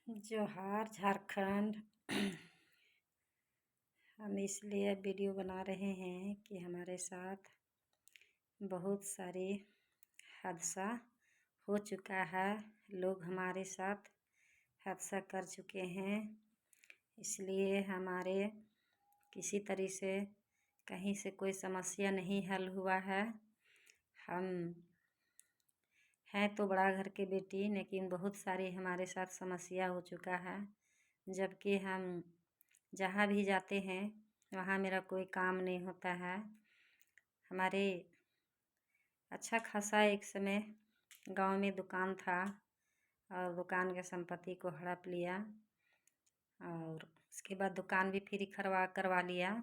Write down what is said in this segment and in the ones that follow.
जोहार झारखंड। हम इसलिए वीडियो बना रहे हैं कि हमारे साथ बहुत सारे हादसा हो चुका है। लोग हमारे साथ हादसा कर चुके हैं, इसलिए हमारे किसी तरह से कहीं से कोई समस्या नहीं हल हुआ है। हम हैं तो बड़ा घर के बेटी, लेकिन बहुत सारी हमारे साथ समस्या हो चुका है। जबकि हम जहाँ भी जाते हैं वहाँ मेरा कोई काम नहीं होता है। हमारे अच्छा खासा एक समय गांव में दुकान था और दुकान के संपत्ति को हड़प लिया और उसके बाद दुकान भी फ्री करवा लिया।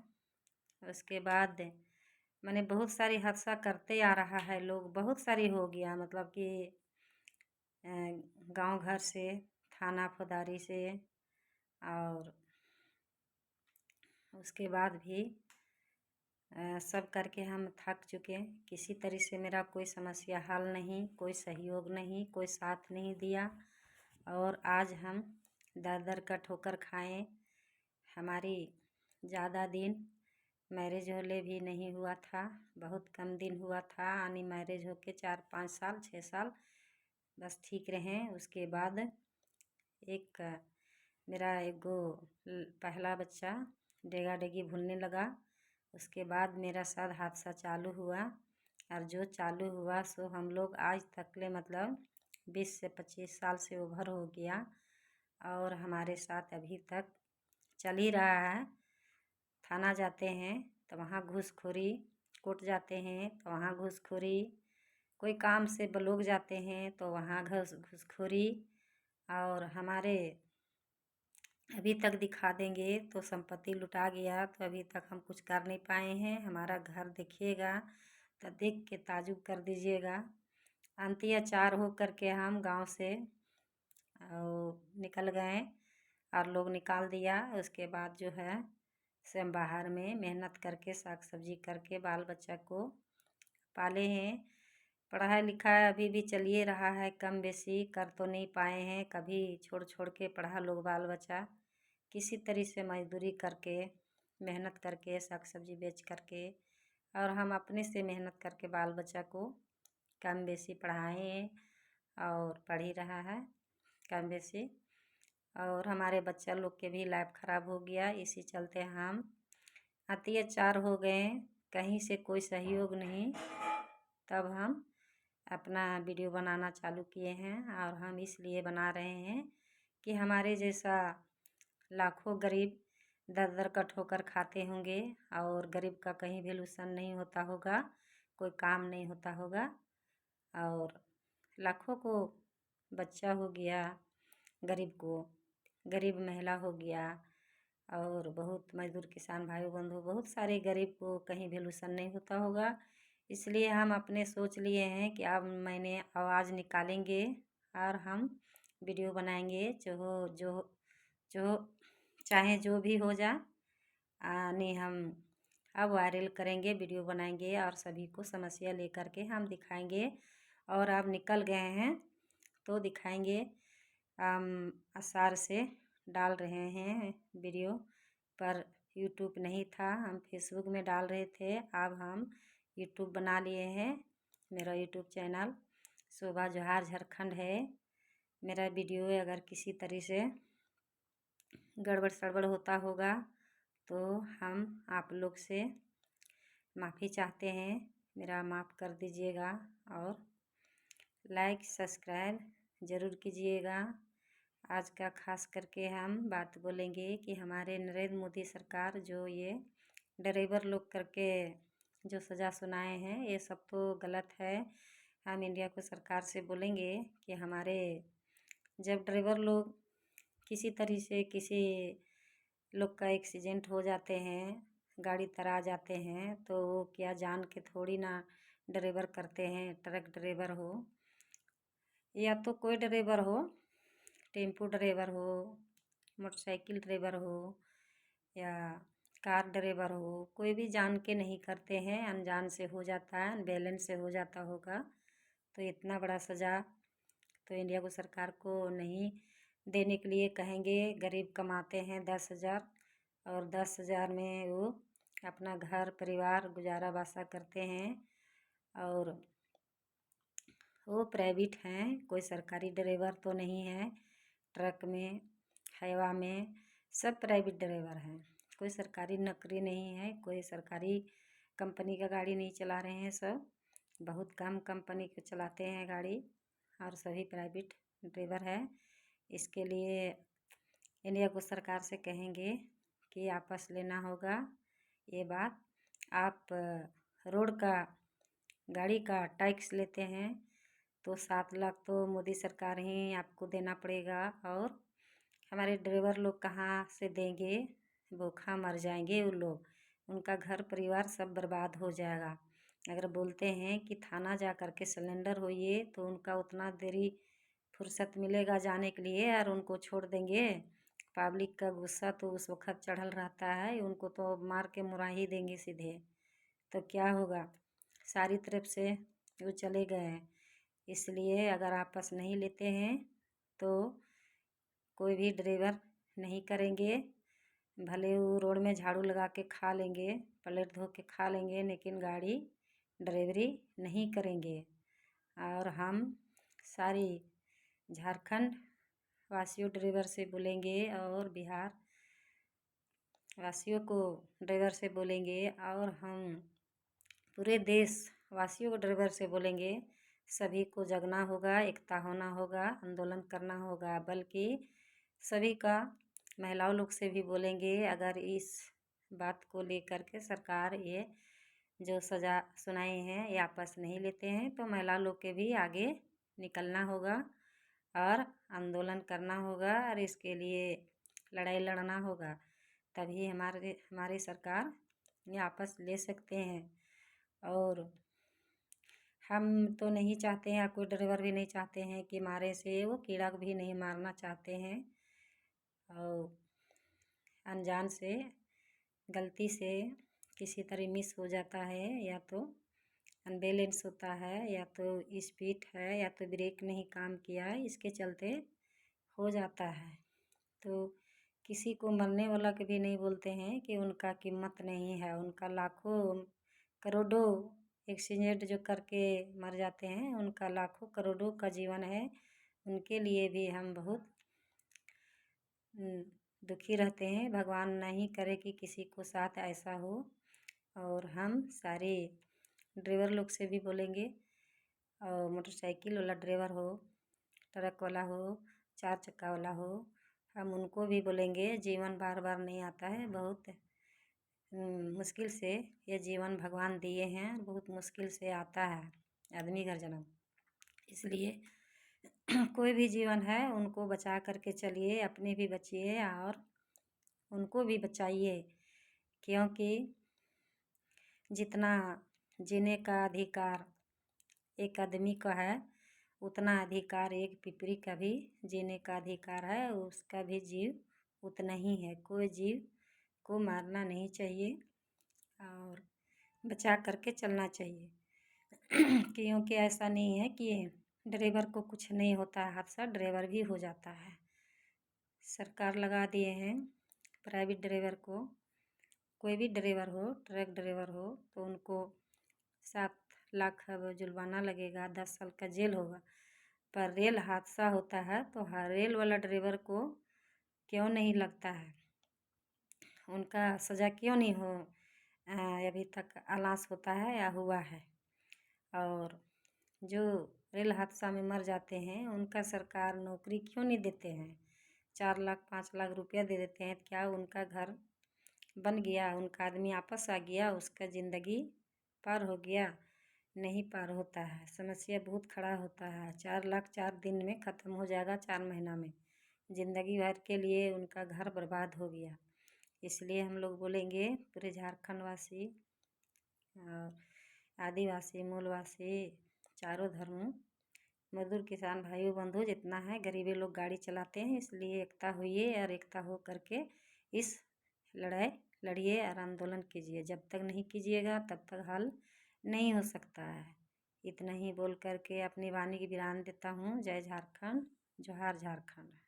उसके बाद मैंने बहुत सारी हादसा करते आ रहा है। लोग बहुत सारी हो गया, मतलब कि गांव घर से, थाना फौदारी से, और उसके बाद भी सब करके हम थक चुके। किसी तरह से मेरा कोई समस्या हल नहीं, कोई सहयोग नहीं, कोई साथ नहीं दिया और आज हम दर दर का ठोकर खाएं। हमारी ज़्यादा दिन मैरिज होले भी नहीं हुआ था, बहुत कम दिन हुआ था। यानी मैरिज होके 4-5 साल 6 साल बस ठीक रहे। उसके बाद मेरा पहला बच्चा डेगा डेगी भूलने लगा। उसके बाद मेरा साथ हादसा चालू हुआ और जो चालू हुआ सो हम लोग आज तक ले मतलब 20 से 25 साल से ओवर हो गया और हमारे साथ अभी तक चल ही रहा है। थाना जाते हैं तो वहाँ घूसखोरी, कोर्ट जाते हैं तो वहाँ घूसखोरी, कोई काम से ब्लॉक जाते हैं तो वहाँ घूसखोरी, और हमारे अभी तक दिखा देंगे तो संपत्ति लुटा गया। तो अभी तक हम कुछ कर नहीं पाए हैं। हमारा घर देखिएगा तो देख के ताजुब कर दीजिएगा। अत्याचार हो करके हम गांव से निकल गए और लोग निकाल दिया। उसके बाद जो है से हम बाहर में मेहनत करके साग सब्जी करके बाल बच्चा को पाले हैं। पढ़ाई लिखाई अभी भी चलिए रहा है, कम बेसी कर तो नहीं पाए हैं। कभी छोड़ छोड़ के पढ़ा लोग बाल बच्चा, किसी तरह से मजदूरी करके, मेहनत करके, साग सब्जी बेच करके, और हम अपने से मेहनत करके बाल बच्चा को कम बेसी पढ़ाए हैं और पढ़ ही रहा है कम बेसी। और हमारे बच्चा लोग के भी लाइफ ख़राब हो गया, इसी चलते हम अत्याचार हो गए। कहीं से कोई सहयोग नहीं, तब हम अपना वीडियो बनाना चालू किए हैं। और हम इसलिए बना रहे हैं कि हमारे जैसा लाखों गरीब दर दर का ठोकर खाते होंगे और गरीब का कहीं वैल्यूशन नहीं होता होगा, कोई काम नहीं होता होगा, और लाखों को बच्चा हो गया, गरीब महिला हो गया, और बहुत मजदूर किसान भाई बंधु, बहुत सारे गरीब को कहीं वैल्यूशन नहीं होता होगा। इसलिए हम अपने सोच लिए हैं कि अब मैंने आवाज़ निकालेंगे और हम वीडियो बनाएंगे। जो चाहे जो भी हो जा, नहीं हम अब वायरल करेंगे, वीडियो बनाएंगे और सभी को समस्या लेकर के हम दिखाएंगे। और अब निकल गए हैं तो दिखाएंगे। आसार से डाल रहे हैं वीडियो, पर यूट्यूब नहीं था, हम फेसबुक में डाल रहे थे। अब हम यूट्यूब बना लिए हैं। मेरा यूट्यूब चैनल शोभा जोहार झारखंड है। मेरा वीडियो अगर किसी तरह से गड़बड़ सड़बड़ होता होगा तो हम आप लोग से माफ़ी चाहते हैं, मेरा माफ़ कर दीजिएगा। और लाइक सब्सक्राइब ज़रूर कीजिएगा। आज का खास करके हम बात बोलेंगे कि हमारे नरेंद्र मोदी सरकार जो ये ड्राइवर लोग करके जो सज़ा सुनाए हैं, ये सब तो गलत है। हम इंडिया को सरकार से बोलेंगे कि हमारे जब ड्राइवर लोग किसी तरह से किसी लोग का एक्सीडेंट हो जाते हैं, गाड़ी तरा जाते हैं, तो वो क्या जान के थोड़ी ना ड्राइवर करते हैं। ट्रक ड्राइवर हो या तो कोई ड्राइवर हो, टेम्पो ड्राइवर हो, मोटरसाइकिल ड्राइवर हो या कार ड्राइवर हो, कोई भी जान के नहीं करते हैं, अनजान से हो जाता है, अनबैलेंस से हो जाता होगा। तो इतना बड़ा सज़ा तो इंडिया को सरकार को नहीं देने के लिए कहेंगे। गरीब कमाते हैं 10,000 और 10,000 में वो अपना घर परिवार गुजारा बसा करते हैं। और वो प्राइवेट हैं, कोई सरकारी ड्राइवर तो नहीं है। ट्रक में हाईवा में सब प्राइवेट ड्राइवर हैं, कोई सरकारी नौकरी नहीं है, कोई सरकारी कंपनी का गाड़ी नहीं चला रहे हैं। सब बहुत कम कंपनी के चलाते हैं गाड़ी और सभी प्राइवेट ड्राइवर है। इसके लिए इंडिया को सरकार से कहेंगे कि आपस लेना होगा ये बात। आप रोड का गाड़ी का टैक्स लेते हैं तो 7 लाख तो मोदी सरकार ही आपको देना पड़ेगा। और हमारे ड्राइवर लोग कहाँ से देंगे, भूखा मर जाएंगे वो लोग, उनका घर परिवार सब बर्बाद हो जाएगा। अगर बोलते हैं कि थाना जा कर के सिलेंडर होइए तो उनका उतना देरी फुर्सत मिलेगा जाने के लिए और उनको छोड़ देंगे। पब्लिक का गुस्सा तो उस वक्त चढ़ल रहता है, उनको तो मार के मुरा ही देंगे सीधे। तो क्या होगा, सारी तरफ से वो चले गए हैं। इसलिए अगर आपस नहीं लेते हैं तो कोई भी ड्राइवर नहीं करेंगे। भले वो रोड में झाड़ू लगा के खा लेंगे, प्लेट धो के खा लेंगे, लेकिन गाड़ी ड्राइवरी नहीं करेंगे। और हम सारी झारखंड वासियों ड्राइवर से बोलेंगे और बिहार वासियों को ड्राइवर से बोलेंगे और हम पूरे देश वासियों को ड्राइवर से बोलेंगे। सभी को जगना होगा, एकता होना होगा, आंदोलन करना होगा। बल्कि सभी का महिलाओं लोग से भी बोलेंगे, अगर इस बात को लेकर के सरकार ये जो सजा सुनाई है ये आपस नहीं लेते हैं तो महिला लोग के भी आगे निकलना होगा और आंदोलन करना होगा और इसके लिए लड़ाई लड़ना होगा। तभी हमारी सरकार ये आपस ले सकते हैं। और हम तो नहीं चाहते हैं, कोई ड्राइवर भी नहीं चाहते हैं कि मारे से वो कीड़ा भी नहीं मारना चाहते हैं। और अनजान से गलती से किसी तरह मिस हो जाता है, या तो अनबैलेंस होता है, या तो स्पीड है, या तो ब्रेक नहीं काम किया है, इसके चलते हो जाता है। तो किसी को मरने वाला के भी नहीं बोलते हैं कि उनका कीमत नहीं है। उनका लाखों करोड़ों एक्सीडेंट जो करके मर जाते हैं, उनका लाखों करोड़ों का जीवन है। उनके लिए भी हम बहुत दुखी रहते हैं। भगवान नहीं करे कि किसी को साथ ऐसा हो। और हम सारे ड्राइवर लोग से भी बोलेंगे, और मोटरसाइकिल वाला ड्राइवर हो, ट्रक वाला हो, 4 चक्का वाला हो, हम उनको भी बोलेंगे जीवन बार बार नहीं आता है। बहुत मुश्किल से ये जीवन भगवान दिए हैं, बहुत मुश्किल से आता है आदमी का जन्म। इसलिए कोई भी जीवन है उनको बचा करके चलिए, अपने भी बचिए और उनको भी बचाइए। क्योंकि जितना जीने का अधिकार एक आदमी का है, उतना अधिकार एक पिपरी का भी जीने का अधिकार है। उसका भी जीव उतना ही है। कोई जीव को मारना नहीं चाहिए और बचा करके चलना चाहिए। क्योंकि ऐसा नहीं है कि ड्राइवर को कुछ नहीं होता है, हादसा ड्राइवर भी हो जाता है। सरकार लगा दिए हैं प्राइवेट ड्राइवर को, कोई भी ड्राइवर हो, ट्रक ड्राइवर हो, तो उनको 7 लाख जुर्माना लगेगा, 10 साल का जेल होगा। पर रेल हादसा होता है तो हर रेल वाला ड्राइवर को क्यों नहीं लगता है, उनका सज़ा क्यों नहीं हो अभी तक अलास होता है या हुआ है। और जो रेल हादसा में मर जाते हैं उनका सरकार नौकरी क्यों नहीं देते हैं, 4 लाख 5 लाख रुपया दे देते हैं। क्या उनका घर बन गया, उनका आदमी आपस आ गया, उसका ज़िंदगी पार हो गया? नहीं पार होता है। समस्या बहुत खड़ा होता है। 4 लाख 4 दिन में ख़त्म हो जाएगा, 4 महीना में ज़िंदगी भर के लिए उनका घर बर्बाद हो गया। इसलिए हम लोग बोलेंगे पूरे झारखंड वासी और आदिवासी मूलवासी चारों धर्म मजदूर किसान भाइयों बंधु जितना है, गरीबी लोग गाड़ी चलाते हैं। इसलिए एकता होइए और एकता हो करके इस लड़ाई लड़िए और आंदोलन कीजिए। जब तक नहीं कीजिएगा तब तक हल नहीं हो सकता है। इतना ही बोल करके अपनी वाणी की विराम देता हूँ। जय झारखंड, जोहार झारखंड।